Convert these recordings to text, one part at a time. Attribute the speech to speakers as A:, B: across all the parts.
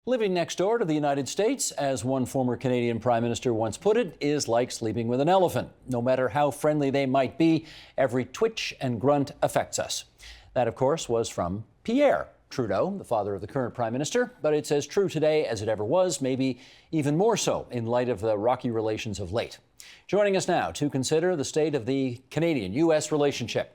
A: Living next door to the United States, as one former Canadian Prime Minister once put it, is like sleeping with an elephant. No matter how friendly they might be, every twitch and grunt affects us. That, of course, was from Pierre Trudeau, the father of the current Prime Minister, but it's as true today as it ever was, maybe even more so in light of the rocky relations of late. Joining us now to consider the state of the Canadian-U.S. relationship,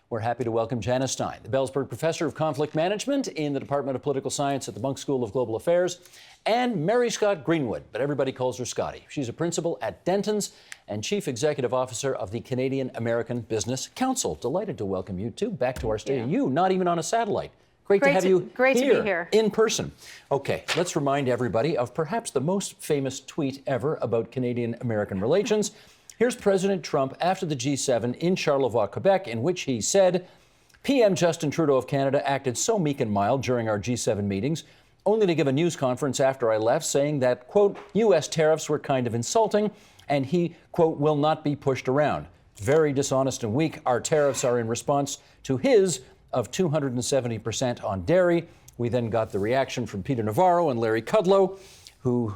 A: we're happy to welcome Janice Stein, the Bellsberg Professor of Conflict Management in the Department of Political Science at the Munk School of Global Affairs, and Mary Scott Greenwood, but everybody calls her Scotty. She's a principal at Denton's and Chief Executive Officer of the Canadian-American Business Council. Delighted to welcome you two back to our State of You, not even on a satellite. Great to have you
B: to be here
A: in person. Okay, let's remind everybody of perhaps the most famous tweet ever about Canadian-American relations. Here's President Trump after the G7 in Charlevoix, Quebec, in which he said, PM Justin Trudeau of Canada acted so meek and mild during our G7 meetings, only to give a news conference after I left saying that, quote, U.S. tariffs were kind of insulting and he, quote, will not be pushed around. Very dishonest and weak. Our tariffs are in response to his of 270% on dairy. We then got the reaction from Peter Navarro and Larry Kudlow, who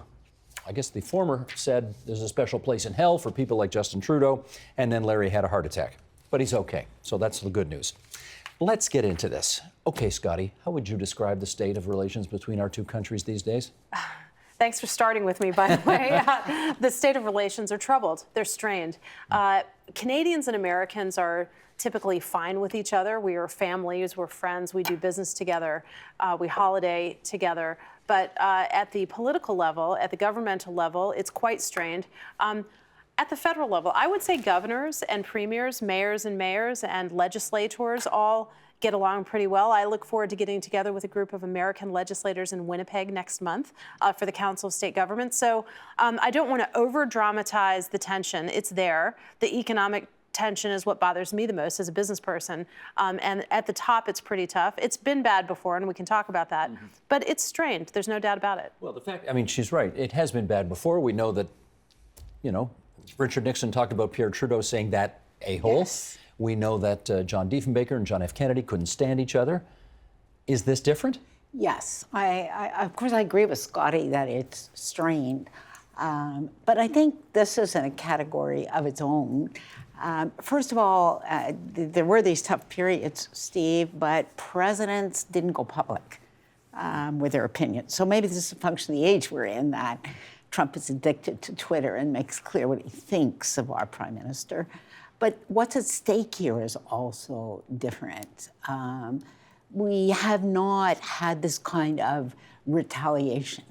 A: I guess the former said there's a special place in hell for people like Justin Trudeau, and then Larry had a heart attack. But he's okay, so that's the good news. Let's get into this. Okay, Scotty, how would you describe the state of relations between our two countries these days?
B: Thanks for starting with me, by the way. The state of relations are troubled. They're strained. Canadians and Americans are typically fine with each other. We are families, we're friends, we do business together, we holiday together. But at the political level, at the governmental level, it's quite strained. At the federal level, I would say governors and premiers, mayors and legislators all get along pretty well. I look forward to getting together with a group of American legislators in Winnipeg next month for the Council of State Governments. So I don't want to over-dramatize the tension. It's there. The economic tension is what bothers me the most as a business person. And at the top, it's pretty tough. It's been bad before, and we can talk about that. But it's strained. There's no doubt about it.
A: Well, I mean, she's right. It has been bad before. We know that, Richard Nixon talked about Pierre Trudeau saying that a-hole. Yes. We know that John Diefenbaker and John F. Kennedy couldn't stand each other. Is this different?
C: Yes. Of course, I agree with Scotty that it's strained. But I think this is in a category of its own. First of all, there were these tough periods, Steve, but presidents didn't go public with their opinions. So maybe this is a function of the age we're in, that Trump is addicted to Twitter and makes clear what he thinks of our prime minister. But what's at stake here is also different. We have not had this kind of retaliation.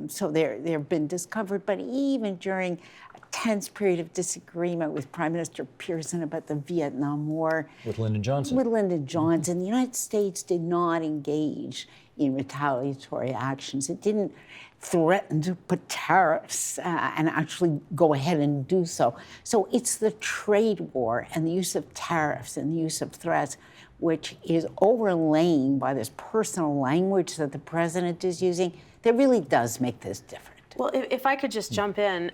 C: So there have been discomfort, but even during a tense period of disagreement with Prime Minister Pearson about the Vietnam War.
A: With Lyndon Johnson.
C: The United States did not engage in retaliatory actions. It didn't threaten to put tariffs and actually go ahead and do so. So it's the trade war and the use of tariffs and the use of threats which is overlain by this personal language that the president is using that really does make this different.
B: Well, if I could just jump in,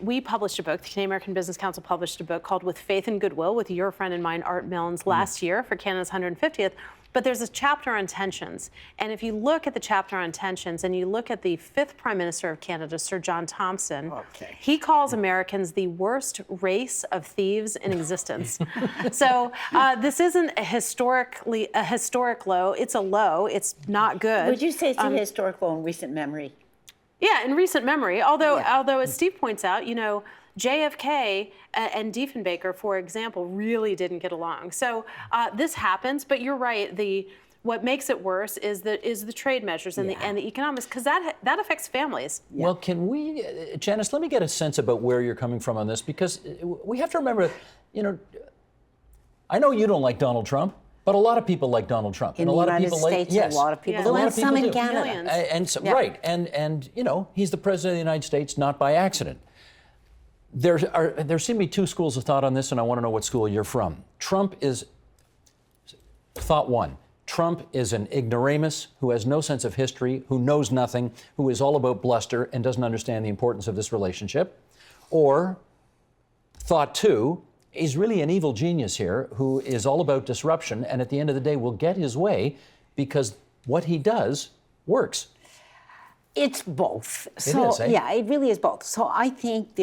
B: we published a book, the Canadian-American Business Council published a book called With Faith and Goodwill with your friend and mine, Art Milnes, last year for Canada's 150th. But there's a chapter on tensions. And if you look at the chapter on tensions and you look at the 5th Prime Minister of Canada, Sir John Thomson, he calls Americans the worst race of thieves in existence. So this isn't a historic low. It's a low. It's not good.
C: Would you say it's a historic low in recent memory?
B: Yeah, in recent memory. Although as Steve points out, JFK and Diefenbaker, for example, really didn't get along. So this happens, but you're right. What makes it worse is the trade measures and the economics, because that affects families.
A: Yeah. Well, can we, Janice? Let me get a sense about where you're coming from on this, because we have to remember, I know you don't like Donald Trump. But a lot of people like Donald Trump.
C: In the United States, a lot of people do. And some in Canada.
A: Right, and he's the president of the United States, not by accident. There seem to be two schools of thought on this, and I want to know what school you're from. Thought one, Trump is an ignoramus who has no sense of history, who knows nothing, who is all about bluster and doesn't understand the importance of this relationship. Or thought two, he's really an evil genius here who is all about disruption and at the end of the day will get his way because what he does works.
C: It's both.
A: Is, eh?
C: Yeah, it really is both. So I think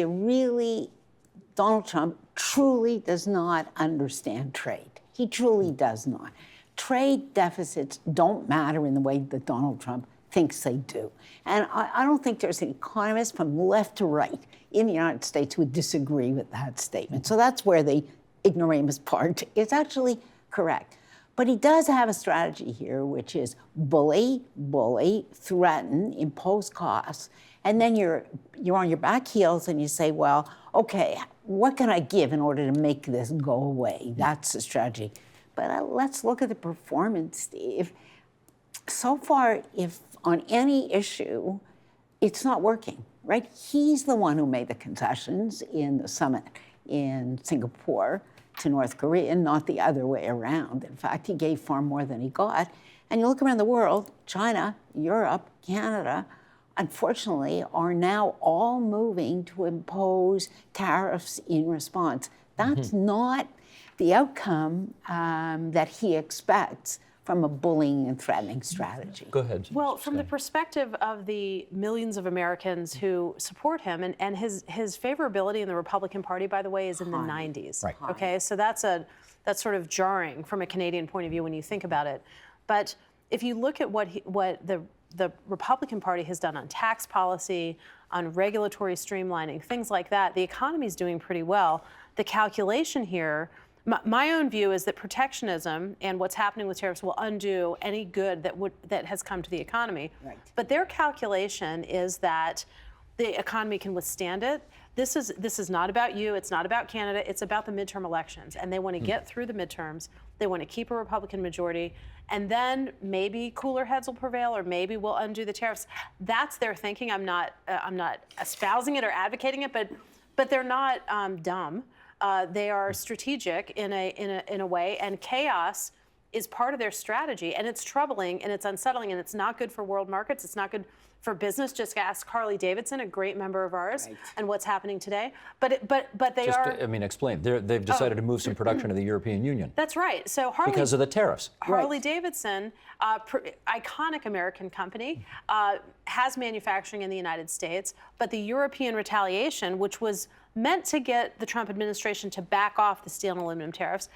C: Donald Trump truly does not understand trade. He truly does not. Trade deficits don't matter in the way that Donald Trump thinks they do. And I don't think there's an economist from left to right in the United States who would disagree with that statement. So that's where the ignoramus part is actually correct. But he does have a strategy here, which is bully, threaten, impose costs, and then you're on your back heels and you say, well, okay, what can I give in order to make this go away? That's the strategy. But let's look at the performance, Steve. So far, if on any issue, it's not working, right? He's the one who made the concessions in the summit in Singapore to North Korea, not the other way around. In fact, he gave far more than he got. And you look around the world, China, Europe, Canada, unfortunately, are now all moving to impose tariffs in response. That's not the outcome that he expects from a bullying and threatening strategy.
A: Go ahead.
B: Well, from the perspective of the millions of Americans who support him, and his favorability in the Republican Party, by the way, is in the 90s.
A: Right.
B: Okay, so that's sort of jarring from a Canadian point of view when you think about it. But if you look at what the Republican Party has done on tax policy, on regulatory streamlining, things like that, the economy is doing pretty well. The calculation here, my own view is that protectionism and what's happening with tariffs will undo any good that has come to the economy.
C: Right.
B: But their calculation is that the economy can withstand it. This is not about you. It's not about Canada. It's about the midterm elections, and they want to get through the midterms. They want to keep a Republican majority, and then maybe cooler heads will prevail, or maybe we'll undo the tariffs. That's their thinking. I'm not espousing it or advocating it, but they're not dumb. They are strategic in a way, and chaos is part of their strategy, and it's troubling and it's unsettling, and it's not good for world markets. It's not good for business. Just ask Harley-Davidson, a great member of ours,
C: right, and
B: what's happening today. But they
A: Just,
B: are.
A: I mean, explain. They've decided to move some production to the European Union.
B: That's right. So
A: Because of the tariffs.
B: Harley-Davidson, iconic American company, has manufacturing in the United States, but the European retaliation, which was meant to get the Trump administration to back off the steel and aluminum tariffs,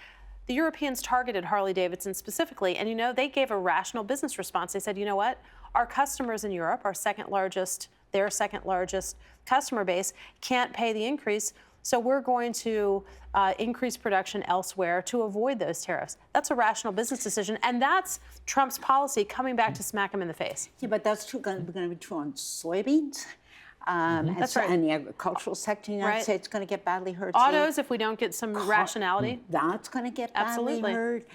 B: the Europeans targeted Harley-Davidson specifically, and they gave a rational business response. They said, you know what? Our customers in Europe, their second largest customer base, can't pay the increase, so we're going to increase production elsewhere to avoid those tariffs. That's a rational business decision, and that's Trump's policy coming back to smack him in the face.
C: Yeah, but that's going to be true on soybeans.
B: That's right.
C: And the agricultural sector in the United States is going to get badly hurt.
B: Autos, if we don't get some rationality.
C: That's going to get
B: Absolutely.
C: badly hurt.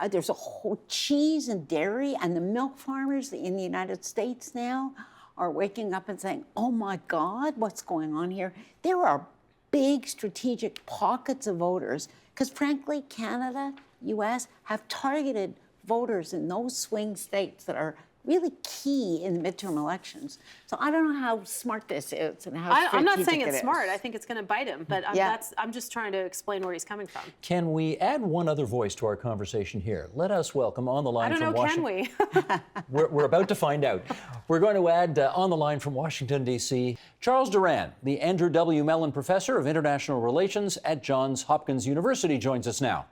C: There's a whole cheese and dairy, and the milk farmers in the United States now are waking up and saying, oh my God, what's going on here? There are big strategic pockets of voters, because frankly, Canada-U.S. have targeted voters in those swing states that are really key in the midterm elections. So I don't know how smart this is and how strategic
B: I'm not saying
C: it
B: it's
C: is.
B: smart. I think it's going to bite him, but I'm just trying to explain where he's coming from.
A: Can we add one other voice to our conversation here? Let us welcome on the line
B: I don't
A: from
B: know,
A: Washington.
B: can we?
A: We're about to find out. We're going to add on the line from Washington, D.C., Charles Duran, the Andrew W. Mellon Professor of International Relations at Johns Hopkins University, joins us now.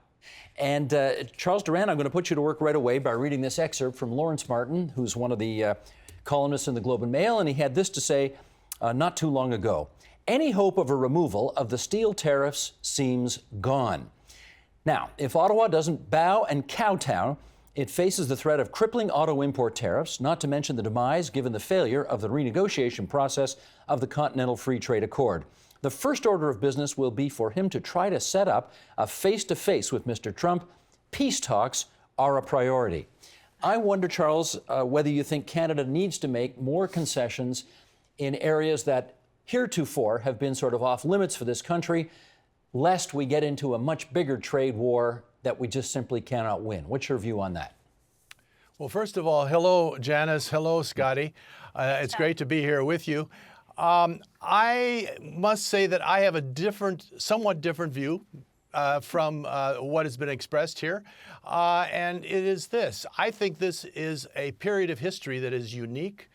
A: And Charles Duran, I'm going to put you to work right away by reading this excerpt from Lawrence Martin, who's one of the columnists in the Globe and Mail, and he had this to say not too long ago. Any hope of a removal of the steel tariffs seems gone. Now, if Ottawa doesn't bow and kowtow, it faces the threat of crippling auto import tariffs, not to mention the demise, given the failure of the renegotiation process of the Continental Free Trade Accord. The first order of business will be for him to try to set up a face-to-face with Mr. Trump. Peace talks are a priority. I wonder, Charles, whether you think Canada needs to make more concessions in areas that heretofore have been sort of off limits for this country, lest we get into a much bigger trade war that we just simply cannot win. What's your view on that?
D: Well, first of all, hello, Janice. Hello, Scotty. It's great to be here with you. I must say that I have a somewhat different view from what has been expressed here. And it is this. I think this is a period of history that is unique.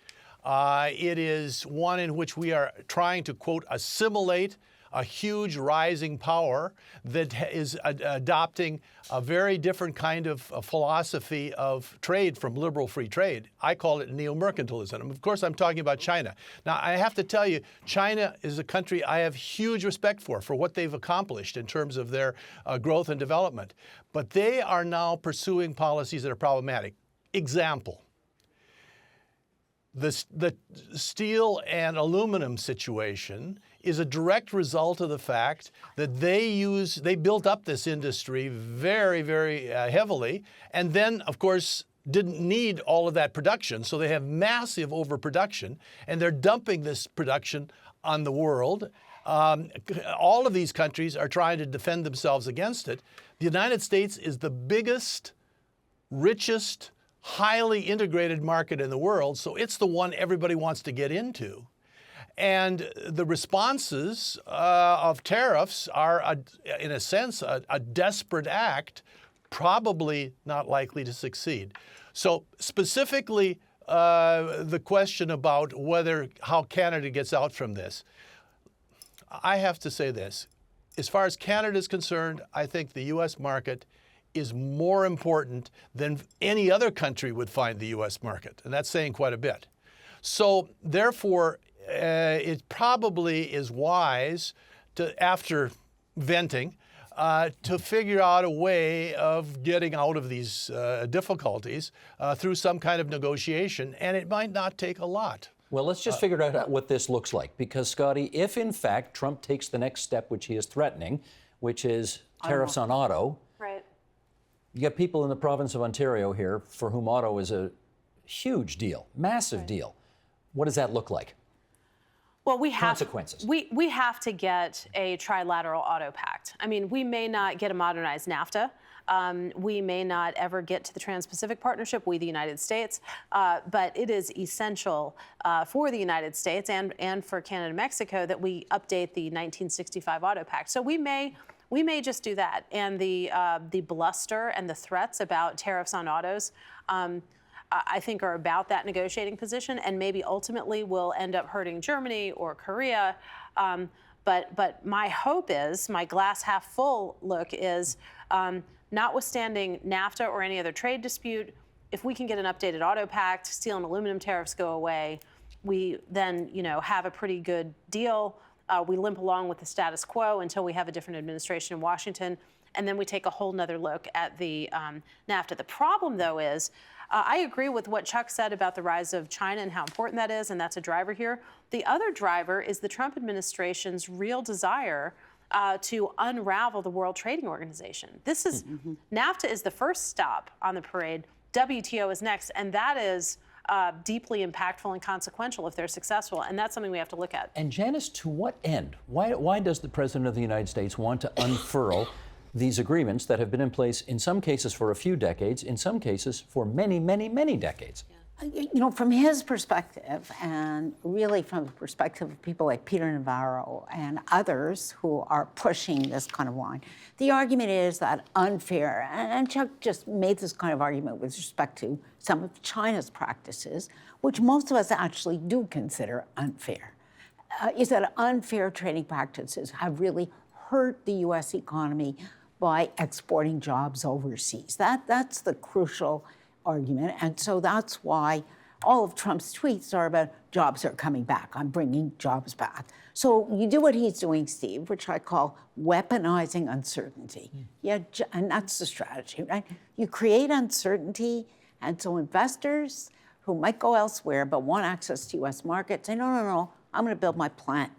D: It is one in which we are trying to, quote, assimilate a huge rising power that is adopting a very different kind of philosophy of trade from liberal free trade. I call it neo-mercantilism. Of course, I'm talking about China. Now, I have to tell you, China is a country I have huge respect for what they've accomplished in terms of their growth and development. But they are now pursuing policies that are problematic. Example. The steel and aluminum situation is a direct result of the fact that they built up this industry very, very heavily, and then, of course, didn't need all of that production, so they have massive overproduction, and they're dumping this production on the world. All of these countries are trying to defend themselves against it. The United States is the biggest, richest, highly integrated market in the world, so it's the one everybody wants to get into. And the responses of tariffs are, in a sense, a desperate act, probably not likely to succeed. So specifically, the question about how Canada gets out from this, I have to say this. As far as Canada is concerned, I think the U.S. market is more important than any other country would find the U.S. market, and that's saying quite a bit. So therefore, it probably is wise to, after venting, to figure out a way of getting out of these difficulties through some kind of negotiation, and it might not take a lot.
A: Well, let's just figure out what this looks like, because, Scotty, if in fact Trump takes the next step, which he is threatening, which is tariffs on auto,
B: Right.
A: you got people in the province of Ontario here for whom auto is a huge deal, massive deal. What does that look like?
B: Well, we have
A: Consequences.
B: We have to get a trilateral auto pact. I mean, we may not get a modernized NAFTA. We may not ever get to the Trans-Pacific Partnership, we the United States, but it is essential for the United States and for Canada and Mexico that we update the 1965 Auto Pact. So we may just do that. And the bluster and the threats about tariffs on autos, I think, are about that negotiating position, and maybe ultimately will end up hurting Germany or Korea. But my hope is, my glass half full look is, notwithstanding NAFTA or any other trade dispute, if we can get an updated auto pact, steel and aluminum tariffs go away, we then have a pretty good deal. We limp along with the status quo until we have a different administration in Washington, and then we take a whole nother look at the NAFTA. The problem, though, is I agree with what Chuck said about the rise of China and how important that is, and that's a driver here. The other driver is the Trump administration's real desire to unravel the World Trading Organization. This is NAFTA is the first stop on the parade. WTO is next, and that is deeply impactful and consequential if they're successful, and that's something we have to look at.
A: And Janice, to what end? Why does the President of the United States want to unfurl these agreements that have been in place in some cases for a few decades, in some cases for many, many, many decades?
C: From his perspective, and really from the perspective of people like Peter Navarro and others who are pushing this kind of line, the argument is that unfair, and Chuck just made this kind of argument with respect to some of China's practices, which most of us actually do consider unfair, is that unfair trading practices have really hurt the U.S. economy by exporting jobs overseas. That's the crucial argument, and so that's why all of Trump's tweets are about jobs are coming back. I'm bringing jobs back. So you do what he's doing, Steve, which I call weaponizing uncertainty. Yeah, and that's the strategy, right? You create uncertainty, and so investors who might go elsewhere but want access to U.S. markets say, no, I'm going to build my plant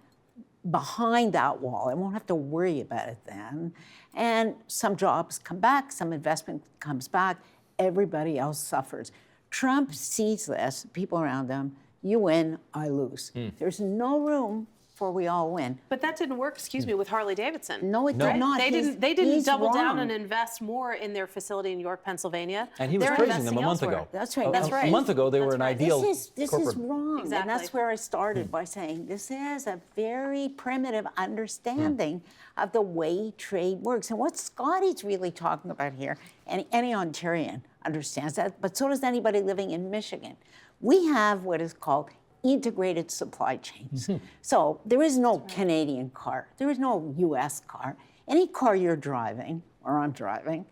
C: behind that wall. I won't have to worry about it then. And some jobs come back, some investment comes back, everybody else suffers. Trump sees this, people around him, you win, I lose. There's no room for we all win.
B: But that didn't work, with Harley-Davidson.
C: No, it did not.
B: They didn't double down
C: wrong.
B: and invest more in their facility in York, Pennsylvania.
A: And he was
B: They're
A: praising them a
B: investing
A: month
B: elsewhere.
A: ago.
C: That's right.
B: That's right.
A: A month ago, they were an ideal
C: This is
A: corporate.
C: wrong.
B: Exactly.
C: And that's where I started by saying this is a very primitive understanding of the way trade works. And what Scotty's really talking about here, and any Ontarian understands that, but so does anybody living in Michigan. We have what is called integrated supply chains. So there is no Canadian car. There is no U.S. car. Any car you're driving, or I'm driving,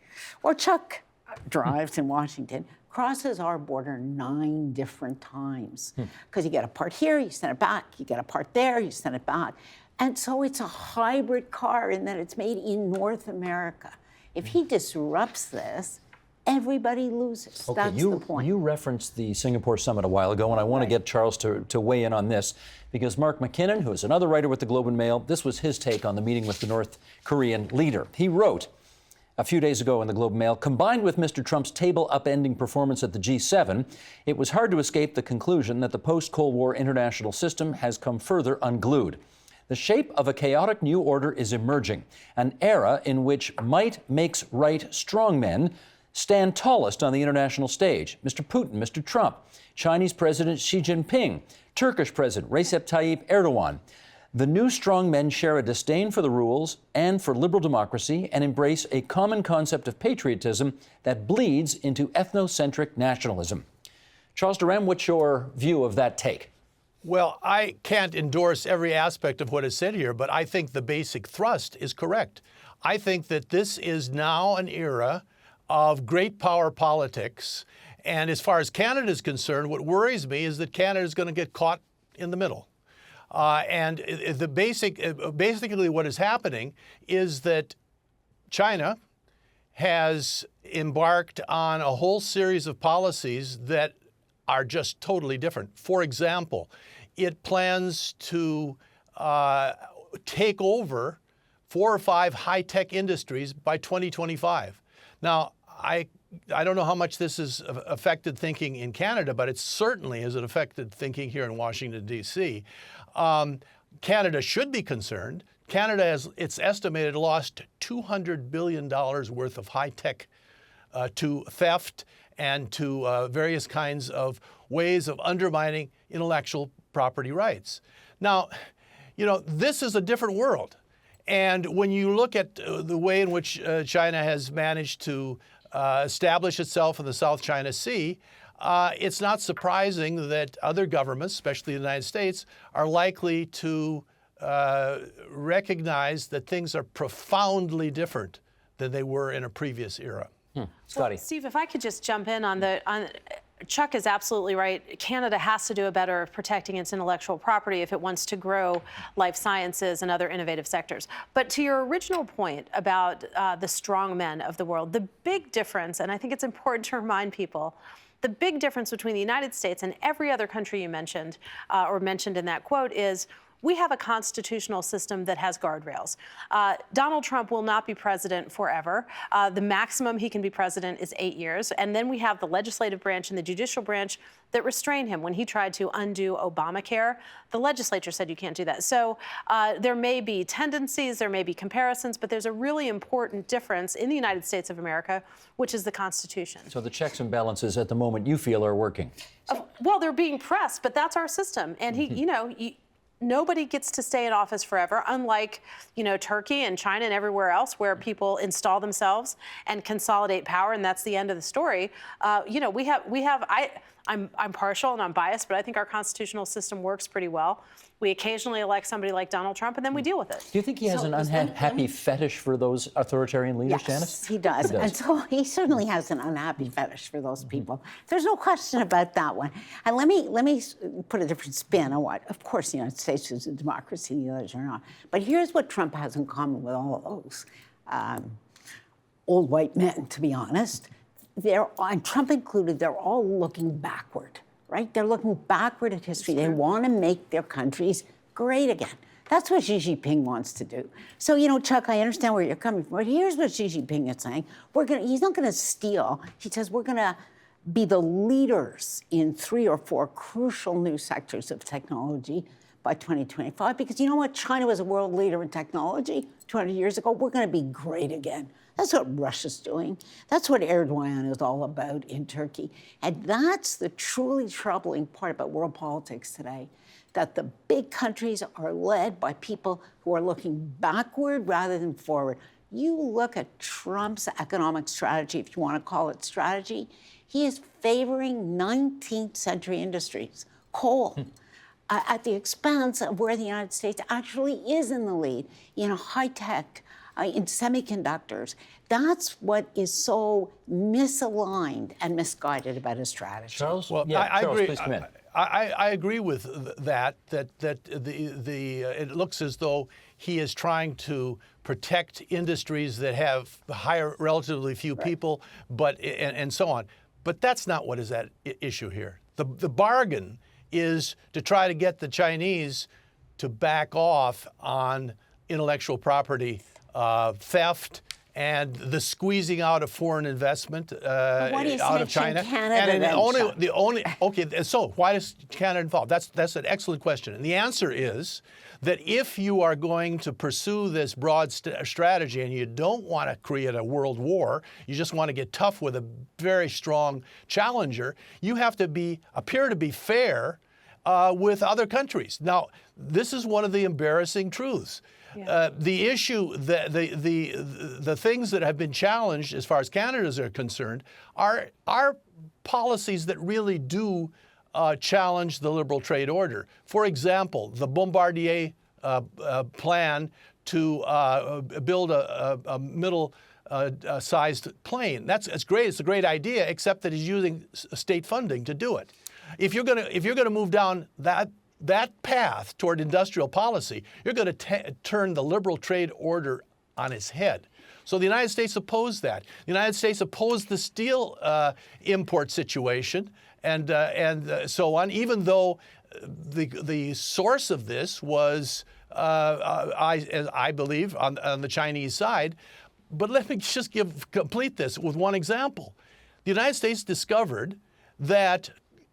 C: or Chuck drives in Washington, crosses our border 9 different times. Because you get a part here, you send it back. You get a part there, you send it back. And so it's a hybrid car in that it's made in North America. If he disrupts this, everybody loses.
A: Okay,
C: That's the point.
A: You referenced the Singapore summit a while ago, and I want to get Charles to weigh in on this, because Mark McKinnon, who is another writer with the Globe and Mail, this was his take on the meeting with the North Korean leader. He wrote a few days ago in the Globe and Mail, combined with Mr. Trump's table-upending performance at the G7, it was hard to escape the conclusion that the post-Cold War international system has come further unglued. The shape of a chaotic new order is emerging, an era in which might makes right strongmen stand tallest on the international stage. Mr. Putin, Mr. Trump, Chinese President Xi Jinping, Turkish President Recep Tayyip Erdogan. The new strongmen share a disdain for the rules and for liberal democracy and embrace a common concept of patriotism that bleeds into ethnocentric nationalism. Charles Duran, what's your view of that take?
D: Well, I can't endorse every aspect of what is said here, but I think the basic thrust is correct. I think that this is now an era of great power politics. And as far as Canada is concerned, what worries me is that Canada is going to get caught in the middle. Basically what is happening is that China has embarked on a whole series of policies that are just totally different. For example, it plans to take over 4 or 5 high-tech industries by 2025. Now, I don't know how much this has affected thinking in Canada, but it certainly has affected thinking here in Washington, D.C. Canada should be concerned. Canada has, it's estimated, lost $200 billion worth of high-tech to theft and to various kinds of ways of undermining intellectual property rights. Now, you know, this is a different world. And when you look at the way in which China has managed to establish itself in the South China Sea, it's not surprising that other governments, especially the United States, are likely to recognize that things are profoundly different than they were in a previous era.
A: Scotty.
B: Well, Steve, if I could just jump in on Chuck is absolutely right. Canada has to do a better of protecting its intellectual property if it wants to grow life sciences and other innovative sectors. But to your original point about the strong men of the world, the big difference, and I think it's important to remind people, the big difference between the United States and every other country you mentioned, or mentioned in that quote, is we have a constitutional system that has guardrails. Donald Trump will not be president forever. The maximum he can be president is 8 years. And then we have the legislative branch and the judicial branch that restrain him. When he tried to undo Obamacare, the legislature said you can't do that. So there may be tendencies, there may be comparisons, but there's a really important difference in the United States of America, which is the Constitution.
A: So the checks and balances at the moment you feel are working?
B: Well, they're being pressed, but that's our system. And nobody gets to stay in office forever, unlike, Turkey and China and everywhere else where people install themselves and consolidate power, and that's the end of the story. I'm partial and I'm biased, but I think our constitutional system works pretty well. We occasionally elect somebody like Donald Trump, and then we deal with it.
A: Do you think he has an unhappy fetish for those authoritarian leaders,
C: Yes,
A: Janice?
C: he does. And so he certainly has an unhappy fetish for those people. There's no question about that one. And let me put a different spin on what. Of course, the United States is a democracy, the others are not. But here's what Trump has in common with all of those old white men, to be honest. And Trump included, they're all looking backward. Right? They're looking backward at history. They want to make their countries great again. That's what Xi Jinping wants to do. So, Chuck, I understand where you're coming from, but here's what Xi Jinping is saying. He's not going to steal. He says we're going to be the leaders in 3 or 4 crucial new sectors of technology by 2025, because you know what? China was a world leader in technology 200 years ago. We're going to be great again. That's what Russia's doing. That's what Erdogan is all about in Turkey. And that's the truly troubling part about world politics today, that the big countries are led by people who are looking backward rather than forward. You look at Trump's economic strategy, if you want to call it strategy, he is favoring 19th century industries, coal, at the expense of where the United States actually is in the lead, high tech, in semiconductors. That's what is so misaligned and misguided about his strategy.
A: Charles?
D: Well,
A: yeah,
D: I
A: Charles,
D: agree.
A: please come in.
D: I agree with that it looks as though he is trying to protect industries that have higher, relatively few people, and so on. But that's not what is at issue here. The bargain is to try to get the Chinese to back off on intellectual property theft and the squeezing out of foreign investment out of China.
C: Canada
D: So why is Canada involved? That's an excellent question. And the answer is that if you are going to pursue this broad strategy and you don't want to create a world war, you just want to get tough with a very strong challenger, you have to appear to be fair with other countries. Now, this is one of the embarrassing truths. Yeah. The issue, the things that have been challenged as far as Canada's are concerned are policies that really do challenge the liberal trade order. For example, the Bombardier plan to build a middle-sized plane. That's great. It's a great idea, except that he's using state funding to do it. If you're gonna move down that path toward industrial policy, you're going to turn the liberal trade order on its head. So the United States opposed that. The United States opposed the steel import situation and so on, even though the source of this was, I believe, on the Chinese side. But let me just complete this with one example. The United States discovered that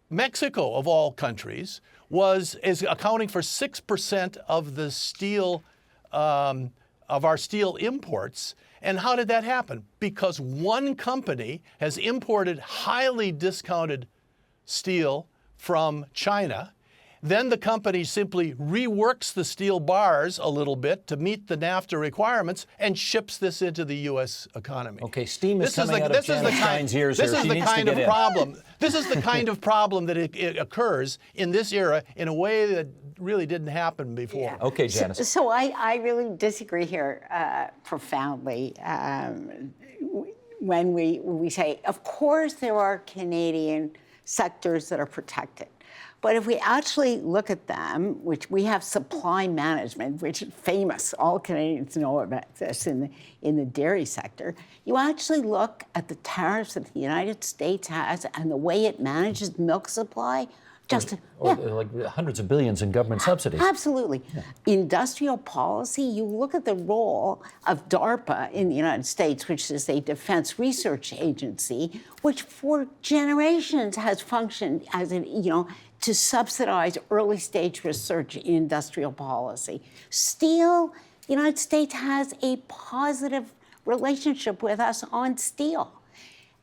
D: Mexico, of all countries, is accounting for 6% of the steel of our steel imports. And how did that happen? Because one company has imported highly discounted steel from China. Then the company simply reworks the steel bars a little bit to meet the NAFTA requirements and ships this into the U.S. economy.
A: Okay, steam is coming out of Janet Stein's ears here. She needs to get in.
D: This is the kind of problem that it occurs in this era in a way that really didn't happen before.
C: Yeah.
A: Okay, Janice.
C: So I really disagree here profoundly when we say, of course, there are Canadian sectors that are protected. But if we actually look at them, which we have supply management, which is famous, all Canadians know about this in the dairy sector, you actually look at the tariffs that the United States has and the way it manages milk supply,
A: like hundreds of billions in government subsidies.
C: Absolutely. Yeah. Industrial policy, you look at the role of DARPA in the United States, which is a defense research agency, which for generations has functioned as to subsidize early stage research in industrial policy. Steel, the United States has a positive relationship with us on steel.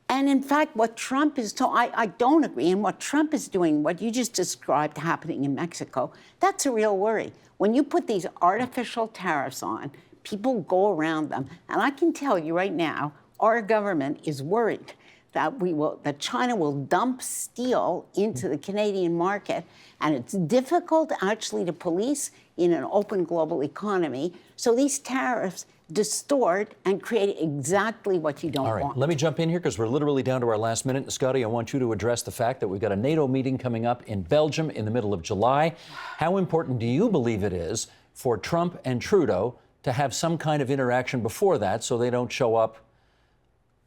C: And in fact, what Trump is I don't agree. And what Trump is doing, what you just described happening in Mexico, that's a real worry. When you put these artificial tariffs on, people go around them. And I can tell you right now, our government is worried that China will dump steel into the Canadian market, and it's difficult actually to police in an open global economy. So these tariffs distort and create exactly what you don't want.
A: All right, let me jump in here because we're literally down to our last minute. Scotty, I want you to address the fact that we've got a NATO meeting coming up in Belgium in the middle of July. How important do you believe it is for Trump and Trudeau to have some kind of interaction before that so they don't show up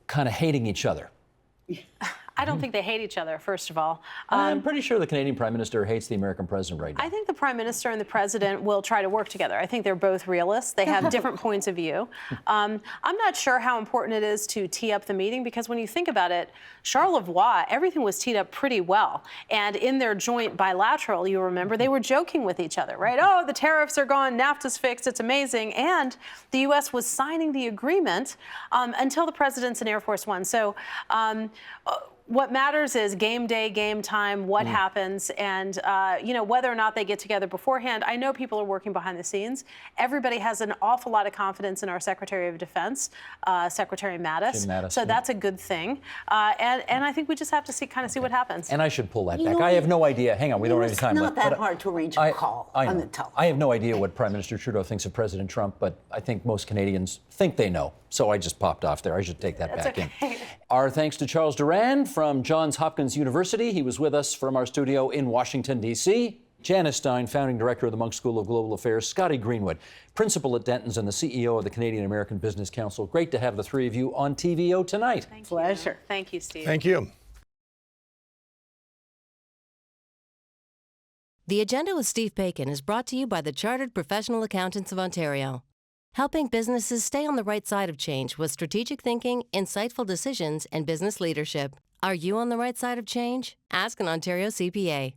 A: kind of hating each other?
B: I don't think they hate each other, first of all.
A: I'm pretty sure the Canadian Prime Minister hates the American President right now.
B: I think the Prime Minister and the President will try to work together. I think they're both realists. They have different points of view. I'm not sure how important it is to tee up the meeting, because when you think about it, Charlevoix, everything was teed up pretty well. And in their joint bilateral, you remember, they were joking with each other, right? Oh, the tariffs are gone, NAFTA's fixed, it's amazing. And the U.S. was signing the agreement until the President's in Air Force One. So what matters is game day, game time, what happens, and whether or not they get together beforehand. I know people are working behind the scenes. Everybody has an awful lot of confidence in our Secretary of Defense, Secretary Mattis.
A: Jim Mattis,
B: so
A: yeah.
B: that's a good thing. And I think we just have to see what happens.
A: And I should pull that
C: You
A: back.
C: know,
A: I have no idea. Hang on, we don't have any
C: It's
A: time
C: not
A: left.
C: that
A: but
C: hard to arrange a call
A: I
C: on
A: know.
C: the telephone.
A: I have no idea what Prime Minister Trudeau thinks of President Trump, but I think most Canadians think they know. So I just popped off there. I should take that
B: That's
A: back
B: okay.
A: in. Our thanks to Charles Duran from Johns Hopkins University. He was with us from our studio in Washington, D.C. Janice Stein, founding director of the Monk School of Global Affairs. Scotty Greenwood, principal at Denton's and the CEO of the Canadian-American Business Council. Great to have the three of you on TVO tonight.
C: Pleasure.
B: Thank you, Steve.
D: Thank you.
E: The Agenda with Steve Bacon is brought to you by the Chartered Professional Accountants of Ontario, helping businesses stay on the right side of change with strategic thinking, insightful decisions, and business leadership. Are you on the right side of change? Ask an Ontario CPA.